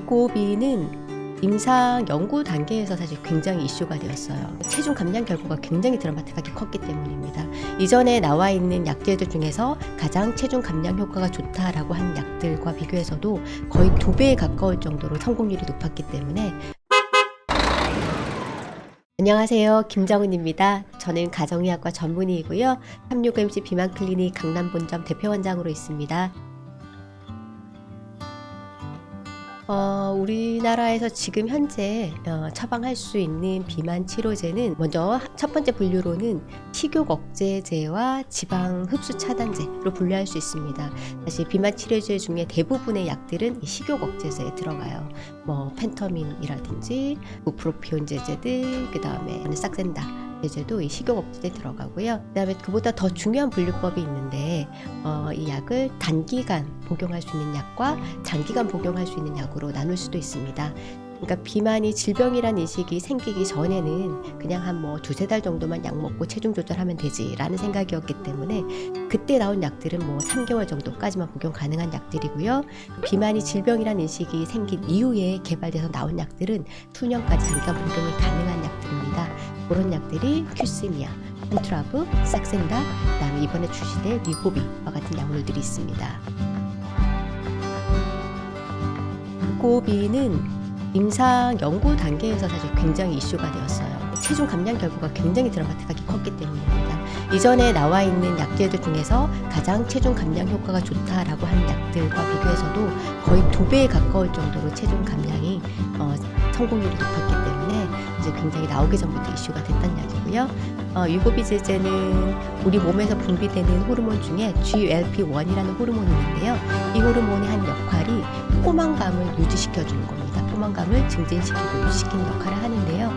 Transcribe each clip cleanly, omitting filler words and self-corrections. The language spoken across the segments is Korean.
위고비는 임상 연구 단계에서 사실 굉장히 이슈가 되었어요. 체중 감량 결과가 굉장히 드라마틱하게 컸기 때문입니다. 이전에 나와 있는 약제들 중에서 가장 체중 감량 효과가 좋다라고 하는 약들과 비교해서도 거의 2배에 가까울 정도로 성공률이 높았기 때문에. 안녕하세요, 김정은입니다. 저는 가정의학과 전문의이고요. 365MC 비만 클리닉 강남 본점 대표원장으로 있습니다. 우리나라에서 지금 현재 처방할 수 있는 비만 치료제는 먼저 첫 번째 분류로는 식욕 억제제와 지방 흡수 차단제로 분류할 수 있습니다. 사실 비만 치료제 중에 대부분의 약들은 이 식욕 억제제에 들어가요. 펜터민이라든지 부프로피온 제제들, 그 다음에 싹센다 제제도 이 식욕 억제제에 들어가고요. 그 다음에 그보다 더 중요한 분류법이 있는데 이 약을 단기간 복용할 수 있는 약과 장기간 복용할 수 있는 약으로 나눌 수도 있습니다. 그러니까 비만이 질병이란 인식이 생기기 전에는 그냥 한 2-3달 정도만 약 먹고 체중 조절하면 되지라는 생각이었기 때문에 그때 나온 약들은 3개월 정도까지만 복용 가능한 약들이고요. 비만이 질병이란 인식이 생긴 이후에 개발돼서 나온 약들은 수년까지 장기간 복용이 가능한 약들입니다. 그런 약들이 큐시미아, 펜트라브, 싹센다, 그 다음에 이번에 출시될 위고비와 같은 약물들이 있습니다. 위고비는 임상 연구 단계에서 사실 굉장히 이슈가 되었어요. 체중 감량 결과가 굉장히 드라마틱하게 컸기 때문입니다. 이전에 나와 있는 약제들 중에서 가장 체중 감량 효과가 좋다라고 하는 약들과 비교해서도 거의 2배에 가까울 정도로 체중 감량이 성공률이 높았기 때문에 이제 굉장히 나오기 전부터 이슈가 됐던 약이고요. 위고비 제제는 우리 몸에서 분비되는 호르몬 중에 GLP-1이라는 호르몬이 있는데요. 이 호르몬의 한 역할이 포만감을 유지시켜주는 겁니다. 포만감을 증진시키고 유지시키는 역할을 하는데요.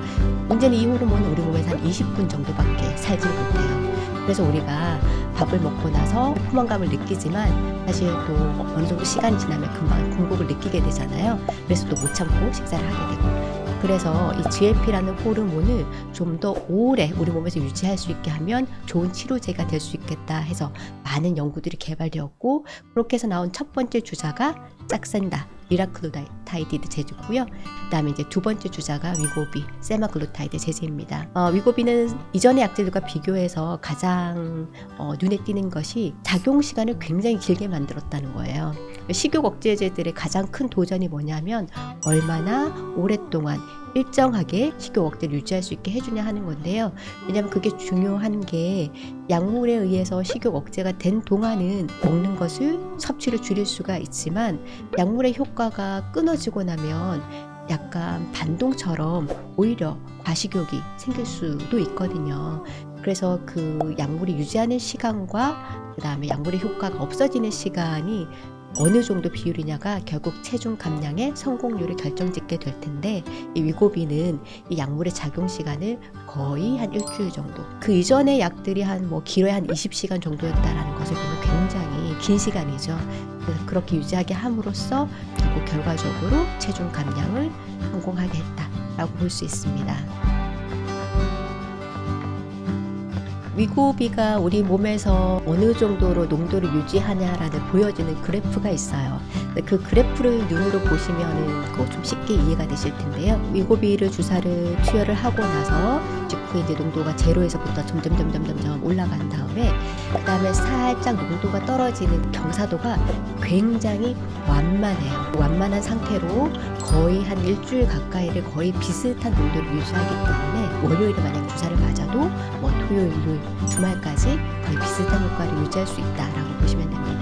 문제는 이 호르몬은 우리 몸에서 한 20분 정도밖에 살지 못해요. 그래서 우리가 밥을 먹고 나서 포만감을 느끼지만 사실 또 어느 정도 시간이 지나면 금방 공복을 느끼게 되잖아요. 그래서 또 못 참고 식사를 하게 되고. 그래서 이 GLP라는 호르몬을 좀 더 오래 우리 몸에서 유지할 수 있게 하면 좋은 치료제가 될 수 있겠다 해서 많은 연구들이 개발되었고, 그렇게 해서 나온 첫 번째 주자가 싹센다, 리라클루타이드 제제고요. 그 다음에 이제 두 번째 주자가 위고비, 세마글루타이드 제제입니다. 위고비는 이전의 약들과 비교해서 가장 눈에 띄는 것이 작용 시간을 굉장히 길게 만들었다는 거예요. 식욕 억제제들의 가장 큰 도전이 뭐냐면 얼마나 오랫동안 일정하게 식욕 억제를 유지할 수 있게 해주냐 하는 건데요. 왜냐하면 그게 중요한 게 약물에 의해서 식욕 억제가 된 동안은 먹는 것을 섭취를 줄일 수가 있지만 약물의 효과가 끊어지고 나면 약간 반동처럼 오히려 과식욕이 생길 수도 있거든요. 그래서 그 약물이 유지하는 시간과 그 다음에 약물의 효과가 없어지는 시간이 어느 정도 비율이냐가 결국 체중 감량의 성공률을 결정짓게 될 텐데, 이 위고비는 이 약물의 작용 시간을 거의 한 일주일 정도, 그 이전의 약들이 길어야 한 20시간 정도였다라는 것을 보면 굉장히 긴 시간이죠. 그래서 그렇게 유지하게 함으로써 결국 결과적으로 체중 감량을 성공하게 했다라고 볼 수 있습니다. 위고비가 우리 몸에서 어느 정도로 농도를 유지하냐라는 보여지는 그래프가 있어요. 그 그래프를 눈으로 보시면은 좀 쉽게 이해가 되실 텐데요. 위고비를 주사를 투여를 하고 나서 직후에 이제 농도가 제로에서부터 점점 올라간 다음에, 그 다음에 살짝 농도가 떨어지는 경사도가 굉장히 완만해요. 완만한 상태로 거의 한 일주일 가까이를 거의 비슷한 농도를 유지하기 때문에 월요일에 만약 주사를 맞아도 토요일, 일요일, 주말까지 거의 비슷한 효과를 유지할 수 있다라고 보시면 됩니다.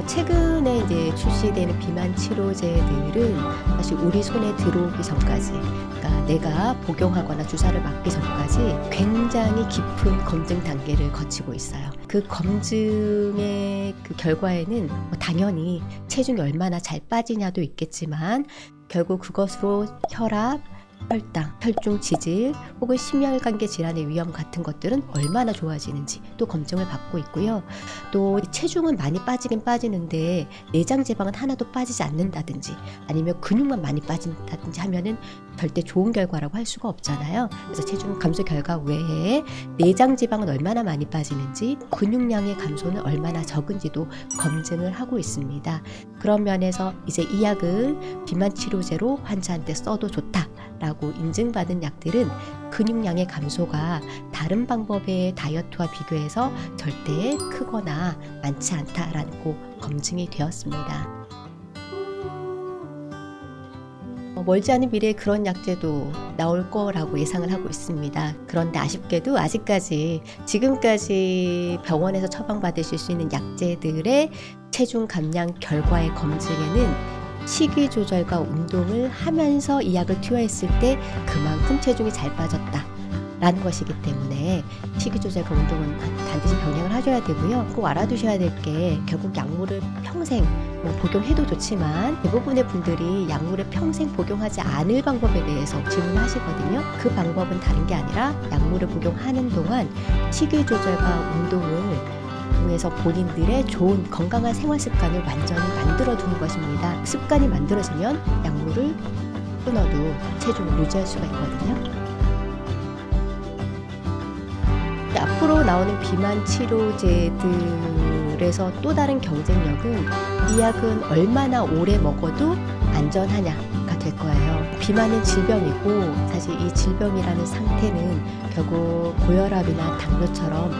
최근에 이제 출시되는 비만 치료제들은 사실 우리 손에 들어오기 전까지, 그러니까 내가 복용하거나 주사를 맞기 전까지 굉장히 깊은 검증 단계를 거치고 있어요. 그 검증의 그 결과에는 당연히 체중이 얼마나 잘 빠지냐도 있겠지만 결국 그것으로 혈압, 혈당, 혈중 지질 혹은 심혈관계 질환의 위험 같은 것들은 얼마나 좋아지는지 또 검증을 받고 있고요. 또 체중은 많이 빠지긴 빠지는데 내장 지방은 하나도 빠지지 않는다든지 아니면 근육만 많이 빠진다든지 하면은 절대 좋은 결과라고 할 수가 없잖아요. 그래서 체중 감소 결과 외에 내장 지방은 얼마나 많이 빠지는지 근육량의 감소는 얼마나 적은지도 검증을 하고 있습니다. 그런 면에서 이제 이 약은 비만 치료제로 환자한테 써도 좋다라고 인증받은 약들은 근육량의 감소가 다른 방법의 다이어트와 비교해서 절대 크거나 많지 않다라고 검증이 되었습니다. 멀지 않은 미래에 그런 약제도 나올 거라고 예상을 하고 있습니다. 그런데 아쉽게도 아직까지 지금까지 병원에서 처방받으실 수 있는 약제들의 체중 감량 결과의 검증에는 식이 조절과 운동을 하면서 이 약을 투여했을 때 그만큼 체중이 잘 빠졌다 라는 것이기 때문에 식이 조절과 운동은 반드시 병행을 하셔야 되고요. 꼭 알아두셔야 될 게 결국 약물을 평생 복용해도 좋지만 대부분의 분들이 약물을 평생 복용하지 않을 방법에 대해서 질문하시거든요. 그 방법은 다른 게 아니라 약물을 복용하는 동안 식이 조절과 운동을 통해서 본인들의 좋은 건강한 생활 습관을 완전히 만들어 두는 것입니다. 습관이 만들어지면 약물을 끊어도 체중을 유지할 수가 있거든요. 앞으로 나오는 비만 치료제들에서 또 다른 경쟁력은 이 약은 얼마나 오래 먹어도 안전하냐가 될 거예요. 비만은 질병이고 사실 이 질병이라는 상태는 결국 고혈압이나 당뇨처럼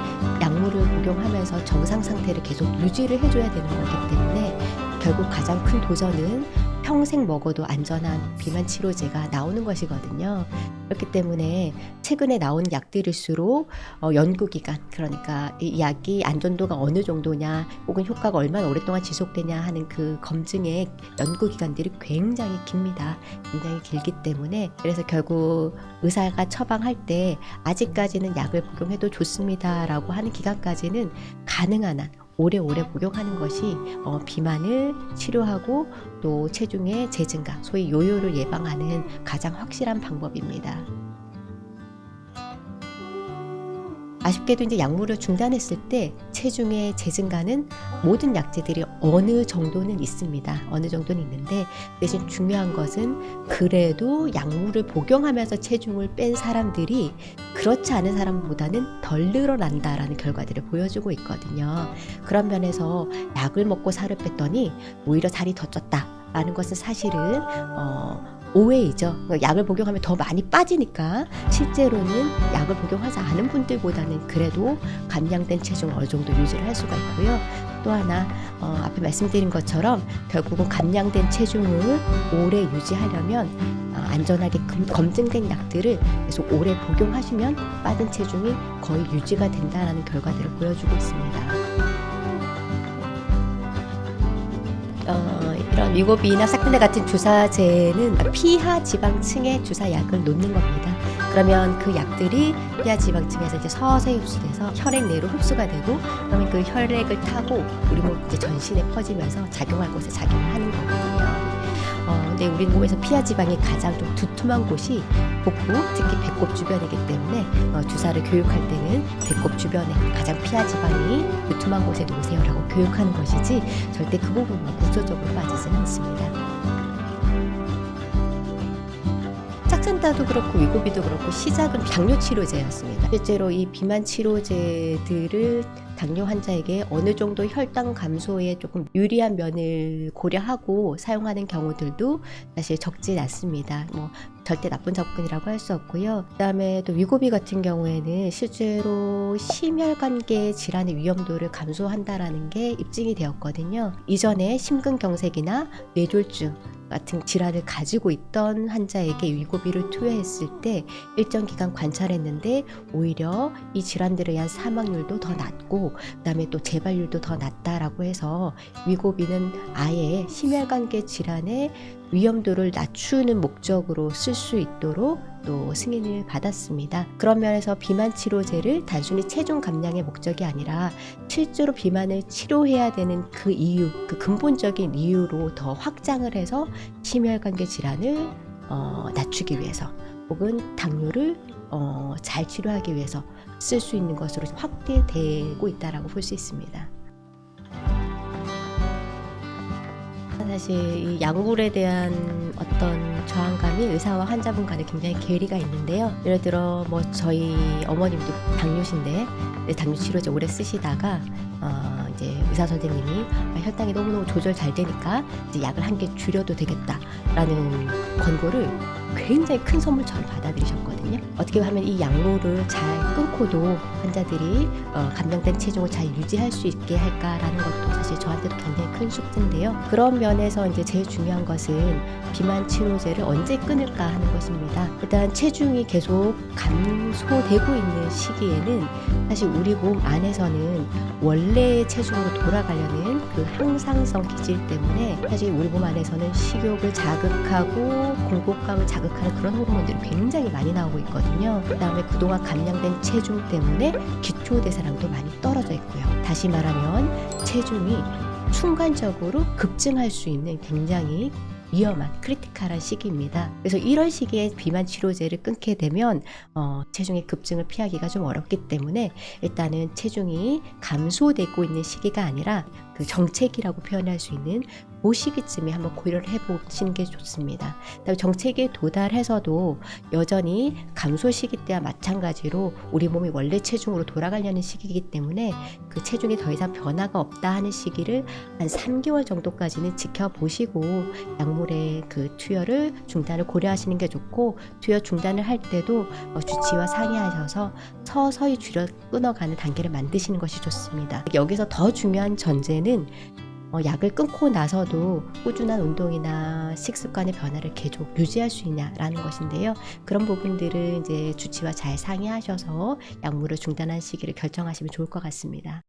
약물을 복용하면서 정상 상태를 계속 유지를 해줘야 되는 거기 때문에 결국 가장 큰 도전은 평생 먹어도 안전한 비만 치료제가 나오는 것이거든요. 그렇기 때문에 최근에 나온 약들일수록 연구기간, 그러니까 이 약이 안전도가 어느 정도냐 혹은 효과가 얼마나 오랫동안 지속되냐 하는 그 검증의 연구기간들이 굉장히 깁니다. 굉장히 길기 때문에 그래서 결국 의사가 처방할 때 아직까지는 약을 복용해도 좋습니다 라고 하는 기간까지는 가능한 한 오래오래 복용하는 것이 비만을 치료하고 또 체중의 재증가, 소위 요요를 예방하는 가장 확실한 방법입니다. 아쉽게도 이제 약물을 중단했을 때 체중의 재증가는 모든 약제들이 어느 정도는 있습니다. 어느 정도는 있는데 대신 중요한 것은 그래도 약물을 복용하면서 체중을 뺀 사람들이 그렇지 않은 사람보다는 덜 늘어난다라는 결과들을 보여주고 있거든요. 그런 면에서 약을 먹고 살을 뺐더니 오히려 살이 더 쪘다라는 것은 사실은 오해이죠. 약을 복용하면 더 많이 빠지니까 실제로는 약을 복용하지 않은 분들보다는 그래도 감량된 체중을 어느 정도 유지를 할 수가 있고요. 또 하나 앞에 말씀드린 것처럼 결국은 감량된 체중을 오래 유지하려면 안전하게 검증된 약들을 계속 오래 복용하시면 빠진 체중이 거의 유지가 된다는 결과들을 보여주고 있습니다. 이런 위고비나 사크네 같은 주사제는 피하 지방층에 주사약을 놓는 겁니다. 그러면 그 약들이 피하 지방층에서 이제 서서히 흡수돼서 혈액 내로 흡수가 되고 그러면 그 혈액을 타고 우리 몸 이제 전신에 퍼지면서 작용할 곳에 작용을 하는 거거든요. 근데 우리 몸에서 피하 지방이 가장 좀 두툼한 곳이 복부, 특히 배꼽 주변이기 때문에 주사를 교육할 때는 배꼽 주변에 가장 피하 지방이 두툼한 곳에 놓으세요라고 교육하는 것이지 절대 그 부분만 구조적으로 빠지지는 않습니다. 짝산다도 그렇고 위고비도 그렇고 시작은 당뇨 치료제였습니다. 실제로 이 비만 치료제들을 당뇨 환자에게 어느 정도 혈당 감소에 조금 유리한 면을 고려하고 사용하는 경우들도 사실 적진 않습니다. 절대 나쁜 접근이라고 할 수 없고요. 그다음에 또 위고비 같은 경우에는 실제로 심혈관계 질환의 위험도를 감소한다라는 게 입증이 되었거든요. 이전에 심근경색이나 뇌졸중 같은 질환을 가지고 있던 환자에게 위고비를 투여했을 때 일정 기간 관찰했는데 오히려 이 질환들에 의한 사망률도 더 낮고 그다음에 또 재발률도 더 낮다라고 해서 위고비는 아예 심혈관계 질환의 위험도를 낮추는 목적으로 쓸 수 있도록 또 승인을 받았습니다. 그런 면에서 비만 치료제를 단순히 체중 감량의 목적이 아니라 실제로 비만을 치료해야 되는 그 이유, 그 근본적인 이유로 더 확장을 해서 심혈관계 질환을 낮추기 위해서 혹은 당뇨를 잘 치료하기 위해서 쓸 수 있는 것으로 확대되고 있다라고 볼 수 있습니다. 사실 이 약물에 대한 어떤 저항감이 의사와 환자분 간에 굉장히 괴리가 있는데요. 예를 들어 뭐 저희 어머님도 당뇨신데 당뇨 치료제 오래 쓰시다가 이제 의사 선생님이 혈당이 너무너무 조절 잘 되니까 이제 약을 한 개 줄여도 되겠다라는 권고를 굉장히 큰 선물처럼 받아들이셨거든요. 어떻게 하면 이 약물을 잘 끊고도 환자들이 감량된 체중을 잘 유지할 수 있게 할까라는 것도 사실 저한테도 굉장히 큰 숙제인데요. 그런 면에서 이제 제일 중요한 것은 비만 치료제를 언제 끊을까 하는 것입니다. 일단 체중이 계속 감소되고 있는 시기에는 사실 우리 몸 안에서는 원래의 체중으로 돌아가려는 그 항상성 기질 때문에 사실 우리 몸 안에서는 식욕을 자극하고 공복감을 자극하는 그런 호르몬들이 굉장히 많이 나오고 있거든요. 그 다음에 그동안 감량된 체중 때문에 기초대사량도 많이 떨어져 있고요. 다시 말하면 체중이 순간적으로 급증할 수 있는 굉장히 위험한 크리티컬한 시기입니다. 그래서 이런 시기에 비만 치료제를 끊게 되면 체중의 급증을 피하기가 좀 어렵기 때문에 일단은 체중이 감소되고 있는 시기가 아니라 그 정체기라고 표현할 수 있는 그 시기쯤에 한번 고려를 해보시는 게 좋습니다. 그다음에 정체기에 도달해서도 여전히 감소 시기 때와 마찬가지로 우리 몸이 원래 체중으로 돌아가려는 시기이기 때문에 그 체중이 더 이상 변화가 없다 하는 시기를 한 3개월 정도까지는 지켜보시고 약물의 그 투여를 중단을 고려하시는 게 좋고, 투여 중단을 할 때도 주치의와 상의하셔서 서서히 줄여 끊어가는 단계를 만드시는 것이 좋습니다. 여기서 더 중요한 전제는 약을 끊고 나서도 꾸준한 운동이나 식습관의 변화를 계속 유지할 수 있냐라는 것인데요. 그런 부분들은 이제 주치의와 잘 상의하셔서 약물을 중단한 시기를 결정하시면 좋을 것 같습니다.